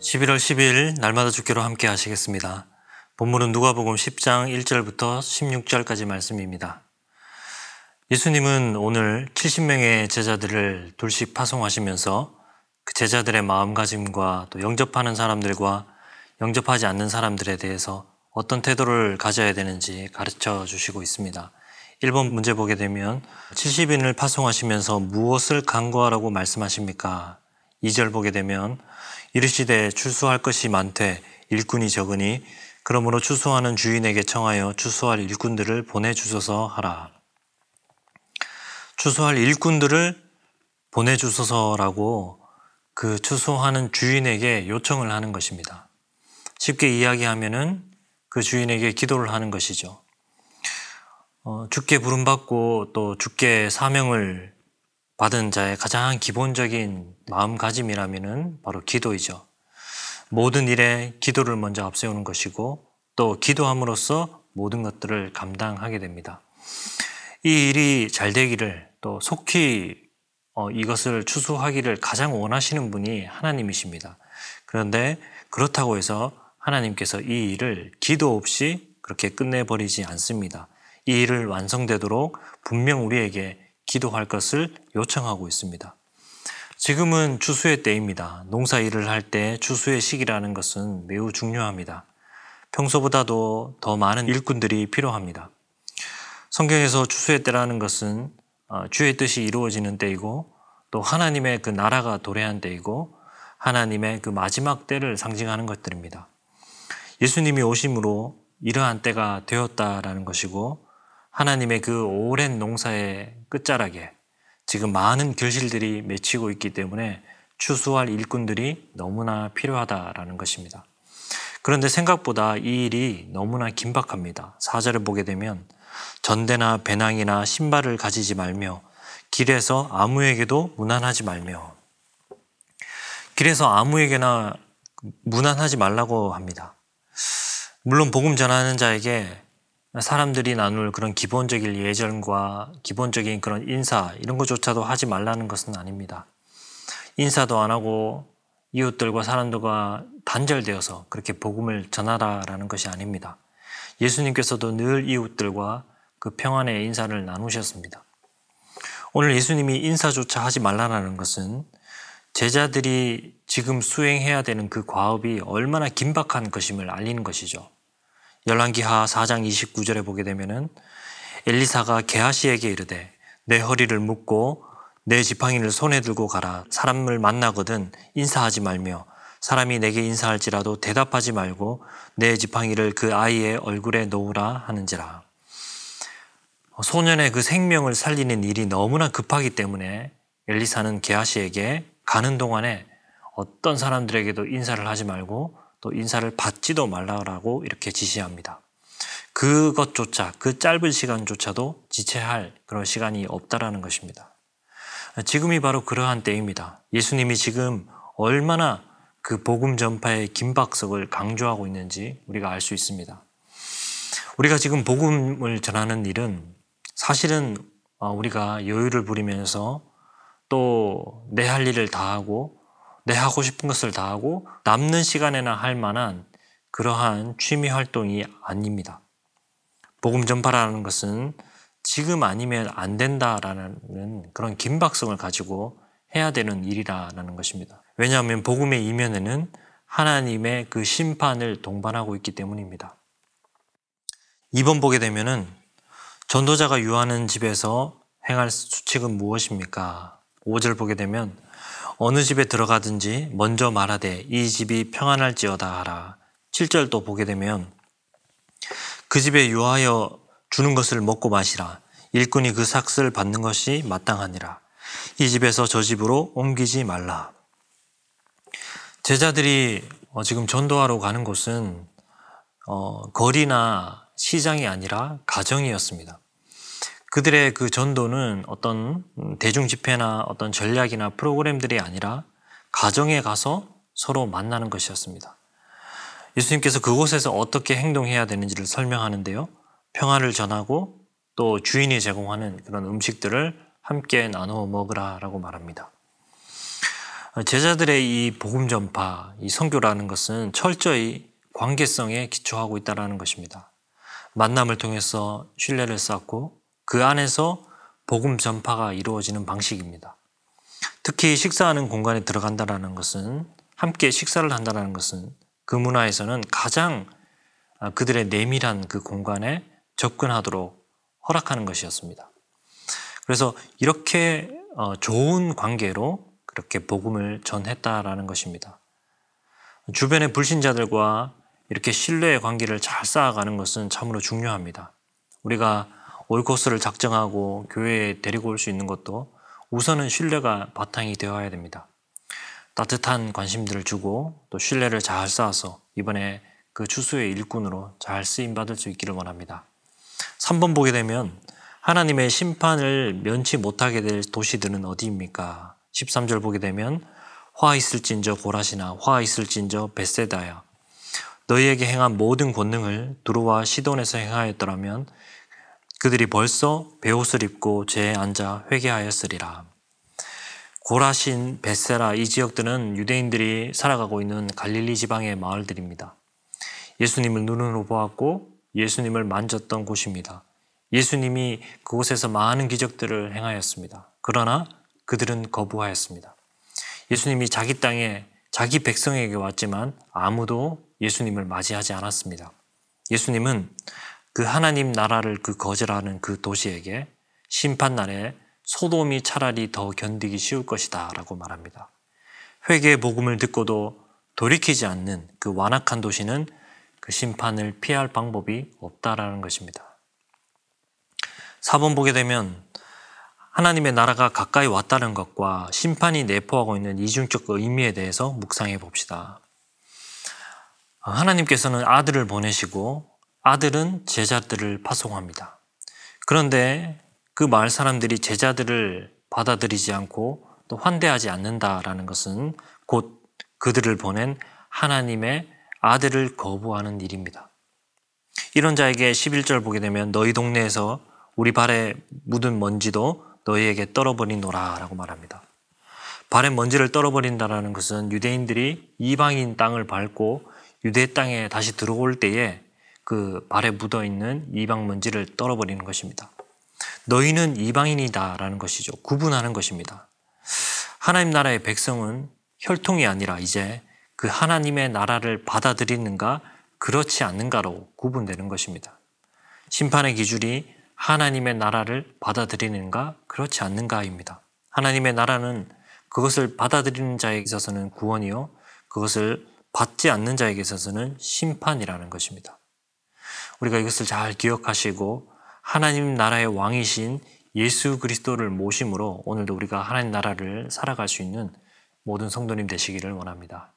11월 10일 날마다 죽기로 함께 하시겠습니다. 본문은 누가복음 10장 1절부터 16절까지 말씀입니다. 예수님은 오늘 70명의 제자들을 둘씩 파송하시면서 그 제자들의 마음가짐과 또 영접하는 사람들과 영접하지 않는 사람들에 대해서 어떤 태도를 가져야 되는지 가르쳐 주시고 있습니다. 1번 문제 보게 되면 70인을 파송하시면서 무엇을 간구하라고 말씀하십니까? 2절 보게 되면 이르시되 추수할 것이 많되 일꾼이 적으니 그러므로 추수하는 주인에게 청하여 추수할 일꾼들을 보내주소서 하라. 추수할 일꾼들을 보내주소서라고 그 추수하는 주인에게 요청을 하는 것입니다. 쉽게 이야기하면은 그 주인에게 기도를 하는 것이죠. 주께 부름받고 또 주께 사명을 받은 자의 가장 기본적인 마음가짐이라면은 바로 기도이죠. 모든 일에 기도를 먼저 앞세우는 것이고 또 기도함으로써 모든 것들을 감당하게 됩니다. 이 일이 잘 되기를 또 속히 이것을 추수하기를 가장 원하시는 분이 하나님이십니다. 그런데 그렇다고 해서 하나님께서 이 일을 기도 없이 그렇게 끝내버리지 않습니다. 이 일을 완성되도록 분명 우리에게 기도할 것을 요청하고 있습니다. 지금은 추수의 때입니다. 농사 일을 할 때 추수의 시기라는 것은 매우 중요합니다. 평소보다도 더 많은 일꾼들이 필요합니다. 성경에서 추수의 때라는 것은 주의 뜻이 이루어지는 때이고 또 하나님의 그 나라가 도래한 때이고 하나님의 그 마지막 때를 상징하는 것들입니다. 예수님이 오심으로 이러한 때가 되었다라는 것이고 하나님의 그 오랜 농사의 끝자락에 지금 많은 결실들이 맺히고 있기 때문에 추수할 일꾼들이 너무나 필요하다라는 것입니다. 그런데 생각보다 이 일이 너무나 긴박합니다. 4절을 보게 되면 전대나 배낭이나 신발을 가지지 말며 길에서 아무에게도 무난하지 말며 길에서 아무에게나 무난하지 말라고 합니다. 물론 복음 전하는 자에게 사람들이 나눌 그런 기본적인 예절과 기본적인 그런 인사 이런 것조차도 하지 말라는 것은 아닙니다. 인사도 안 하고 이웃들과 사람들과 단절되어서 그렇게 복음을 전하라라는 것이 아닙니다. 예수님께서도 늘 이웃들과 그 평안의 인사를 나누셨습니다. 오늘 예수님이 인사조차 하지 말라는 것은 제자들이 지금 수행해야 되는 그 과업이 얼마나 긴박한 것임을 알리는 것이죠. 열왕기하 4장 29절에 보게 되면은 엘리사가 게하시에게 이르되 내 허리를 묶고 내 지팡이를 손에 들고 가라. 사람을 만나거든 인사하지 말며 사람이 내게 인사할지라도 대답하지 말고 내 지팡이를 그 아이의 얼굴에 놓으라 하는지라. 소년의 그 생명을 살리는 일이 너무나 급하기 때문에 엘리사는 게하시에게 가는 동안에 어떤 사람들에게도 인사를 하지 말고 또 인사를 받지도 말라고 이렇게 지시합니다. 그것조차 그 짧은 시간조차도 지체할 그런 시간이 없다라는 것입니다. 지금이 바로 그러한 때입니다. 예수님이 지금 얼마나 그 복음 전파의 긴박성을 강조하고 있는지 우리가 알 수 있습니다. 우리가 지금 복음을 전하는 일은 사실은 우리가 여유를 부리면서 또 내 할 일을 다 하고 내 하고 싶은 것을 다 하고 남는 시간에나 할 만한 그러한 취미 활동이 아닙니다. 복음 전파라는 것은 지금 아니면 안 된다라는 그런 긴박성을 가지고 해야 되는 일이라는 것입니다. 왜냐하면 복음의 이면에는 하나님의 그 심판을 동반하고 있기 때문입니다. 2번 보게 되면은 전도자가 유하는 집에서 행할 수칙은 무엇입니까? 5절 보게 되면 어느 집에 들어가든지 먼저 말하되 이 집이 평안할지어다 하라. 7절도 보게 되면 그 집에 유하여 주는 것을 먹고 마시라. 일꾼이 그 삭슬 받는 것이 마땅하니라. 이 집에서 저 집으로 옮기지 말라. 제자들이 지금 전도하러 가는 곳은 거리나 시장이 아니라 가정이었습니다. 그들의 그 전도는 어떤 대중 집회나 어떤 전략이나 프로그램들이 아니라 가정에 가서 서로 만나는 것이었습니다. 예수님께서 그곳에서 어떻게 행동해야 되는지를 설명하는데요. 평안을 전하고 또 주인이 제공하는 그런 음식들을 함께 나누어 먹으라라고 말합니다. 제자들의 이 복음 전파, 이 선교라는 것은 철저히 관계성에 기초하고 있다는 것입니다. 만남을 통해서 신뢰를 쌓고 그 안에서 복음 전파가 이루어지는 방식입니다. 특히 식사하는 공간에 들어간다는 것은, 함께 식사를 한다는 것은 그 문화에서는 가장 그들의 내밀한 그 공간에 접근하도록 허락하는 것이었습니다. 그래서 이렇게 좋은 관계로 그렇게 복음을 전했다라는 것입니다. 주변의 불신자들과 이렇게 신뢰의 관계를 잘 쌓아가는 것은 참으로 중요합니다. 우리가 올 코스를 작정하고 교회에 데리고 올 수 있는 것도 우선은 신뢰가 바탕이 되어야 됩니다. 따뜻한 관심들을 주고 또 신뢰를 잘 쌓아서 이번에 그 추수의 일꾼으로 잘 쓰임받을 수 있기를 원합니다. 3번 보게 되면 하나님의 심판을 면치 못하게 될 도시들은 어디입니까? 13절 보게 되면 화 있을진저 고라시나 화 있을진저 벳세다야 너희에게 행한 모든 권능을 두루와 시돈에서 행하였더라면 그들이 벌써 베옷을 입고 죄에 앉아 회개하였으리라. 고라신, 벳세라 이 지역들은 유대인들이 살아가고 있는 갈릴리 지방의 마을들입니다. 예수님을 눈으로 보았고 예수님을 만졌던 곳입니다. 예수님이 그곳에서 많은 기적들을 행하였습니다. 그러나 그들은 거부하였습니다. 예수님이 자기 땅에 자기 백성에게 왔지만 아무도 예수님을 맞이하지 않았습니다. 예수님은 그 하나님 나라를 거절하는 그 도시에게 심판날에 소돔이 차라리 더 견디기 쉬울 것이다 라고 말합니다. 회개의 복음을 듣고도 돌이키지 않는 그 완악한 도시는 그 심판을 피할 방법이 없다라는 것입니다. 4번 보게 되면 하나님의 나라가 가까이 왔다는 것과 심판이 내포하고 있는 이중적 의미에 대해서 묵상해 봅시다. 하나님께서는 아들을 보내시고 아들은 제자들을 파송합니다. 그런데 그 마을 사람들이 제자들을 받아들이지 않고 또 환대하지 않는다라는 것은 곧 그들을 보낸 하나님의 아들을 거부하는 일입니다. 이런 자에게 11절 보게 되면 너희 동네에서 우리 발에 묻은 먼지도 너희에게 떨어버리노라 라고 말합니다. 발에 먼지를 떨어버린다는 것은 유대인들이 이방인 땅을 밟고 유대 땅에 다시 들어올 때에 그 발에 묻어있는 이방 먼지를 떨어버리는 것입니다. 너희는 이방인이다 라는 것이죠. 구분하는 것입니다. 하나님 나라의 백성은 혈통이 아니라 이제 그 하나님의 나라를 받아들이는가 그렇지 않는가로 구분되는 것입니다. 심판의 기준이 하나님의 나라를 받아들이는가 그렇지 않는가입니다. 하나님의 나라는 그것을 받아들이는 자에게 있어서는 구원이요 그것을 받지 않는 자에게 있어서는 심판이라는 것입니다. 우리가 이것을 잘 기억하시고 하나님 나라의 왕이신 예수 그리스도를 모심으로 오늘도 우리가 하나님 나라를 살아갈 수 있는 모든 성도님 되시기를 원합니다.